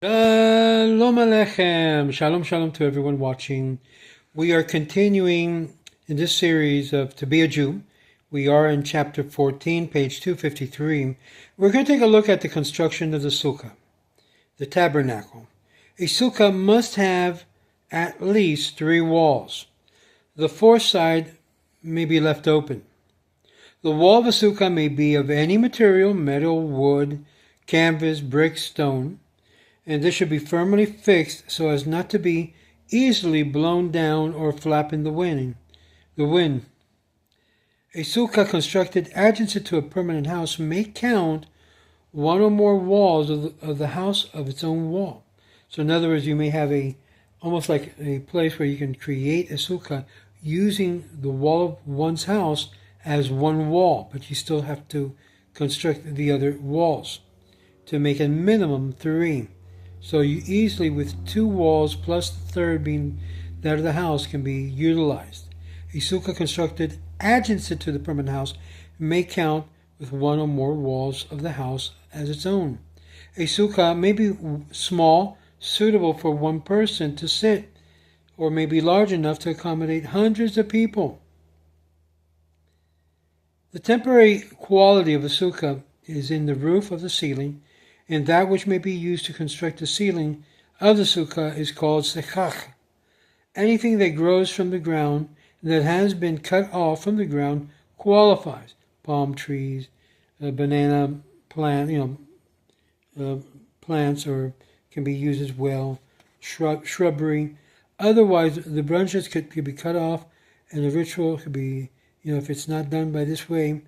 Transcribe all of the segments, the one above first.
Shalom Aleichem. Shalom, shalom to everyone watching. We are continuing in this series of To Be a Jew. We are in chapter 14, page 253. We're going to take a look at the construction of the sukkah, the tabernacle. A sukkah must have at least 3 walls. The fourth side may be left open. The wall of a sukkah may be of any material, metal, wood, canvas, brick, stone, and this should be firmly fixed so as not to be easily blown down or flap in the wind. A sukkah constructed adjacent to a permanent house may count one or more walls of the house of its own wall. So in other words, you may have almost like a place where you can create a sukkah using the wall of one's house as one wall, but you still have to construct the other walls to make a minimum 3. So you easily, with 2 walls plus the third being that of the house, can be utilized. A sukkah constructed adjacent to the permanent house may count with 1 or more walls of the house as its own. A sukkah may be small, suitable for one person to sit, or may be large enough to accommodate hundreds of people. The temporary quality of a sukkah is in the roof of the ceiling, and that which may be used to construct the ceiling of the sukkah is called Succot. Anything that grows from the ground that has been cut off from the ground qualifies. Palm trees, banana plants, or can be used as well. Shrubbery. Otherwise, the branches could be cut off, and the ritual could be, if it's not done by this way,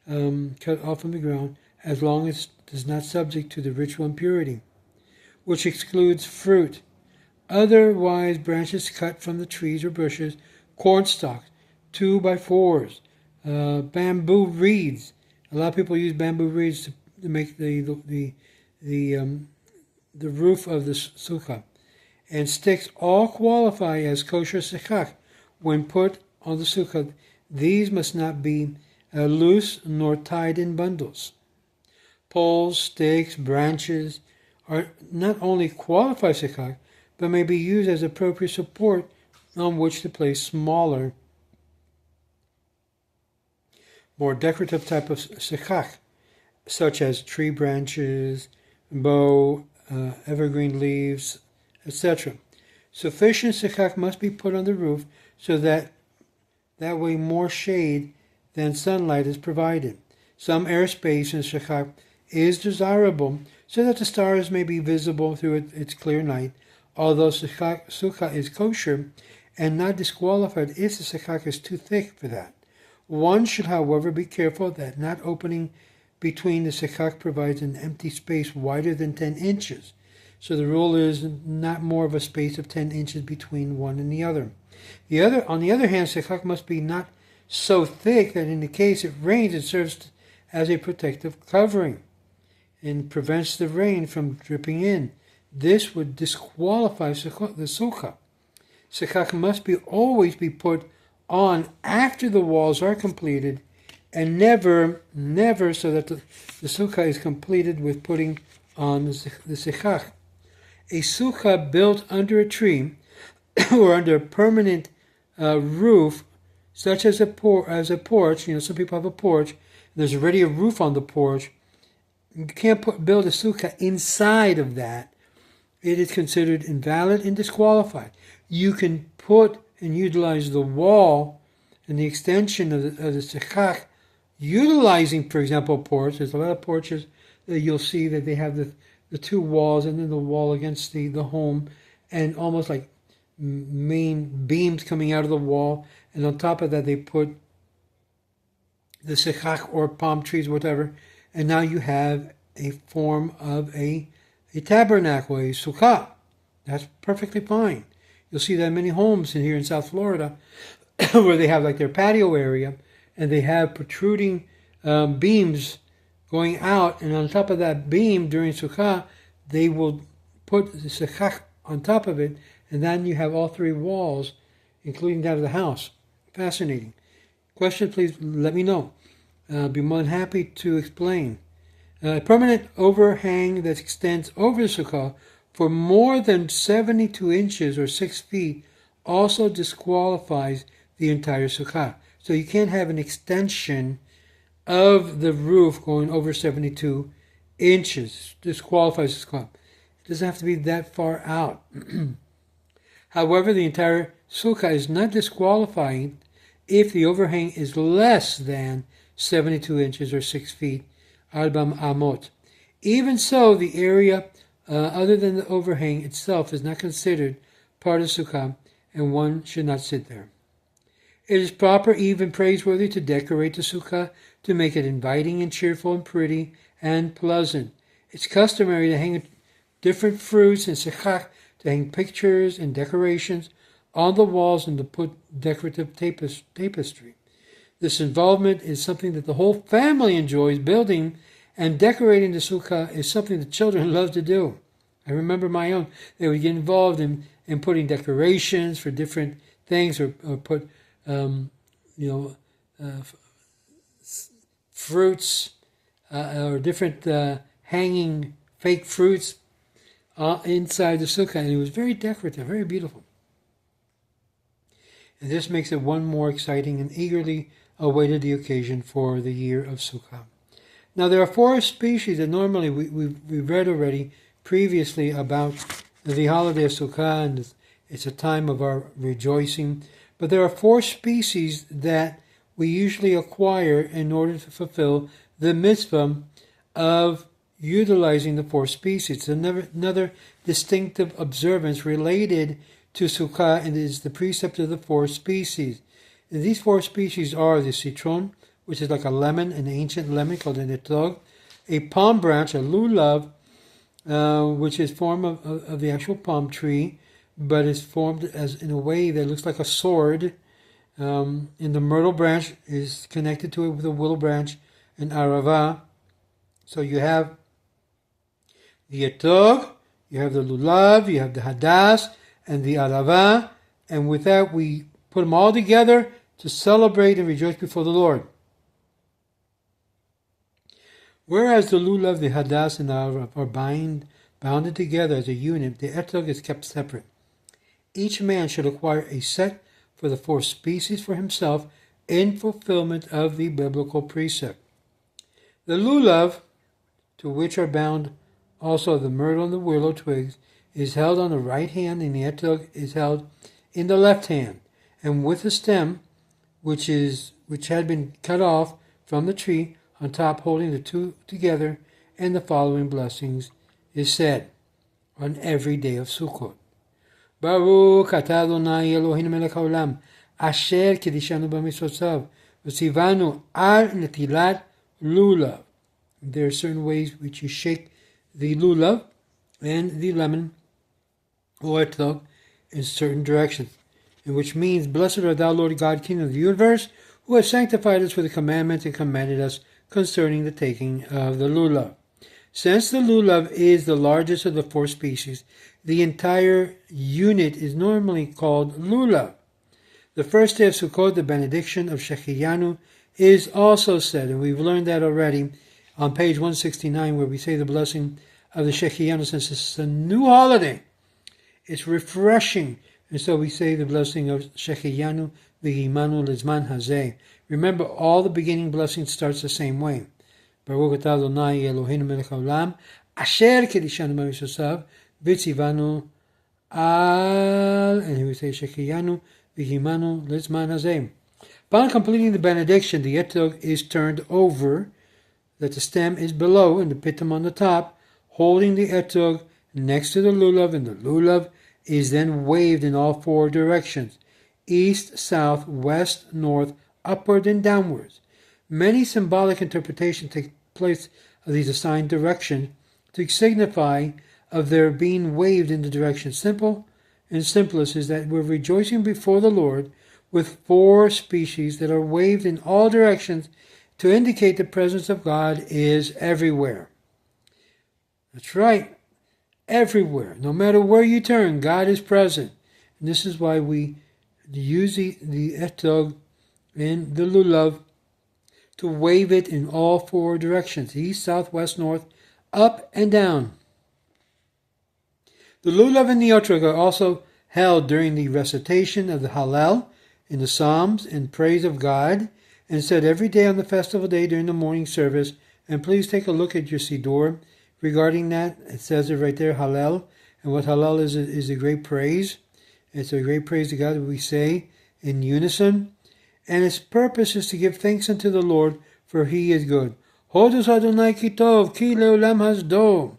cut off from the ground, as long as it is not subject to the ritual impurity, which excludes fruit. Otherwise, branches cut from the trees or bushes, corn stalks, 2x4s, bamboo reeds. A lot of people use bamboo reeds to make the roof of the sukkah. And sticks all qualify as kosher sukkah when put on the sukkah. These must not be loose nor tied in bundles. Poles, sticks, branches are not only qualified sukkot, but may be used as appropriate support on which to place smaller, more decorative type of sukkot, such as tree branches, bow, evergreen leaves, etc. Sufficient sukkot must be put on the roof so that way more shade than sunlight is provided. Some airspace in sukkot is desirable so that the stars may be visible through its clear night, although sukkah is kosher and not disqualified if the sukkah is too thick for that. One should, however, be careful that not opening between the sukkah provides an empty space wider than 10 inches. So the rule is not more of a space of 10 inches between one and the other. On the other hand, sukkah must be not so thick that in the case it rains, it serves as a protective covering and prevents the rain from dripping in. This would disqualify the sukkah. Sukkah must always be put on after the walls are completed, and never so that the sukkah is completed with putting on the sukkah. A sukkah built under a tree or under a permanent roof, such as a porch. Some people have a porch. There's already a roof on the porch. You can't build a sukkah inside of that. It is considered invalid and disqualified. You can put and utilize the wall and the extension of the sukkah, utilizing, for example, a porch. There's a lot of porches that you'll see that they have the 2 walls and then the wall against the home, and almost like main beams coming out of the wall. And on top of that, they put the sukkah or palm trees, whatever. And now you have a form of a tabernacle, a sukkah. That's perfectly fine. You'll see that in many homes here in South Florida where they have like their patio area, and they have protruding beams going out, and on top of that beam during sukkah, they will put the sukkah on top of it, and then you have all 3 walls, including that of the house. Fascinating. Question, please let me know. Be more than happy to explain. A permanent overhang that extends over the sukkah for more than 72 inches or 6 feet also disqualifies the entire sukkah. So you can't have an extension of the roof going over 72 inches. Disqualifies the sukkah. It doesn't have to be that far out. However, the entire sukkah is not disqualifying if the overhang is less than 72 inches or 6 feet, arbam amot. Even so, the area other than the overhang itself is not considered part of sukkah, and one should not sit there. It is proper, even praiseworthy, to decorate the sukkah to make it inviting and cheerful and pretty and pleasant. It's customary to hang different fruits and sukkah, to hang pictures and decorations on the walls and to put decorative tapestry. This involvement is something that the whole family enjoys. Building and decorating the sukkah is something the children love to do. I remember my own. They would get involved in putting decorations for different things, or put fruits or different hanging fake fruits inside the sukkah, and it was very decorative, very beautiful. And this makes it one more exciting and eagerly awaited the occasion for the year of Sukkah. Now, there are 4 species that normally we've read already previously about the holiday of Sukkah, and it's a time of our rejoicing. But there are 4 species that we usually acquire in order to fulfill the mitzvah of utilizing the 4 species. It's another distinctive observance related to Sukkah, and is the precept of the 4 species. And these 4 species are the citron, which is like a lemon, an ancient lemon called an etrog, a palm branch, a lulav, which is form of the actual palm tree, but is formed as in a way that looks like a sword. And the myrtle branch is connected to it with a willow branch, an arava. So you have the etrog, you have the lulav, you have the hadas, and the arava, and with that we put them all together to celebrate and rejoice before the Lord. Whereas the lulav, the hadas, and the arava are bounded together as a unit, the etrog is kept separate. Each man should acquire a set for the 4 species for himself in fulfillment of the biblical precept. The lulav, to which are bound also the myrtle and the willow twigs, is held on the right hand, and the etrog is held in the left hand, and with the stem, which had been cut off from the tree, on top, holding the 2 together, and the following blessings is said on every day of Sukkot. Baruch atah Adonai Eloheinu melech haolam, asher kiddushanu b'mitzvotav, v'tzivanu al netilat lulav. There are certain ways which you shake the lulav and the lemon or etrog in certain directions, and which means, Blessed art thou, Lord God, King of the universe, who has sanctified us with the commandment and commanded us concerning the taking of the lulav. Since the lulav is the largest of the 4 species, the entire unit is normally called lulav. The first day of Sukkot, the benediction of Shehecheyanu, is also said, and we've learned that already on page 169, where we say the blessing of the Shehecheyanu. Since it's a new holiday, it's refreshing, and so we say the blessing of Shehecheyanu v'himanu lezman hazeh. Remember, all the beginning blessing starts the same way. Baruch atah Adonai Eloheinu melech haolam, asher kiddushanu b'mitzvotav, v'tzivanu al, and he would say Shehecheyanu v'himanu lezman hazeh. Upon completing the benediction, the etrog is turned over, that the stem is below and the pitum on the top, holding the etrog next to the lulav, and the lulav is then waved in all 4 directions: east, south, west, north, upward, and downwards. Many symbolic interpretations take place of these assigned directions to signify of their being waved in the direction. Simple and simplest is that we're rejoicing before the Lord with 4 species that are waved in all directions to indicate the presence of God is everywhere. That's right. Everywhere. No matter where you turn, God is present. And this is why we use the etrog and the lulav to wave it in all 4 directions: east, south, west, north, up, and down. The lulav and the otrog are also held during the recitation of the Hallel in the Psalms in praise of God, and said every day on the festival day during the morning service. And please take a look at your Siddur regarding that. It says it right there, Hallel. And what Hallel is a great praise. It's a great praise to God that we say in unison. And its purpose is to give thanks unto the Lord, for He is good. Hodus Adonai ki tov, ki leolam hasdo,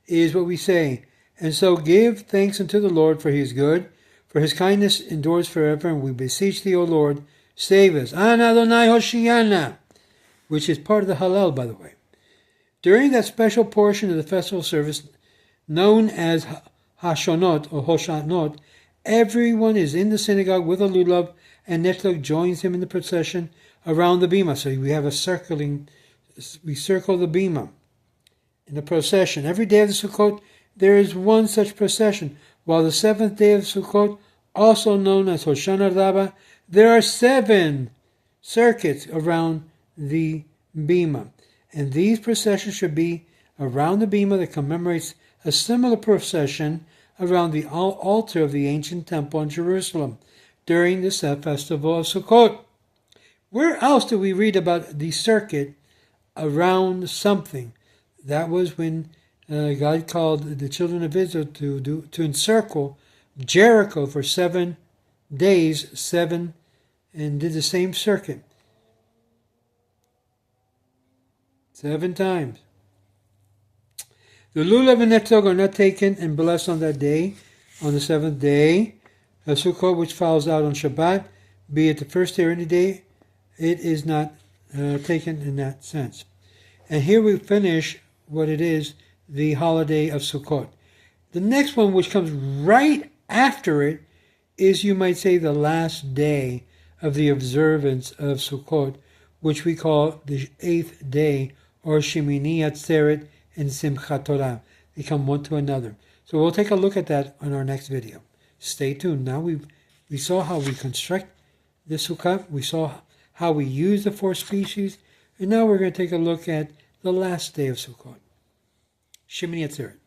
is what we say. And so give thanks unto the Lord, for He is good, for His kindness endures forever. And we beseech Thee, O Lord, save us. An Adonai Hoshiana, which is part of the Hallel, by the way. During that special portion of the festival service, known as Hashonot or Hoshanot, everyone is in the synagogue with a lulav, and Netlog joins him in the procession around the bima. So we have we circle the bima in the procession. Every day of the Sukkot, there is one such procession. While the seventh day of Sukkot, also known as Hoshana Rabbah, there are 7 circuits around the bima. And these processions should be around the bima that commemorates a similar procession around the altar of the ancient temple in Jerusalem during the festival of Sukkot. Where else do we read about the circuit around something? That was when God called the children of Israel to encircle Jericho for 7 days, and did the same circuit 7 times. The lulav and etrog are not taken and blessed on that day, on the 7th day of Sukkot, which falls out on Shabbat, be it the first day or any day. It is not taken in that sense. And here we finish what it is, the holiday of Sukkot. The next one, which comes right after it, is, you might say, the last day of the observance of Sukkot, which we call the 8th day, or Shemini Atzeret and Simchat Torah. They come one to another. So we'll take a look at that on our next video. Stay tuned. Now we saw how we construct the Sukkot. We saw how we use the 4 species. And now we're going to take a look at the last day of Sukkot. Shemini Atzeret.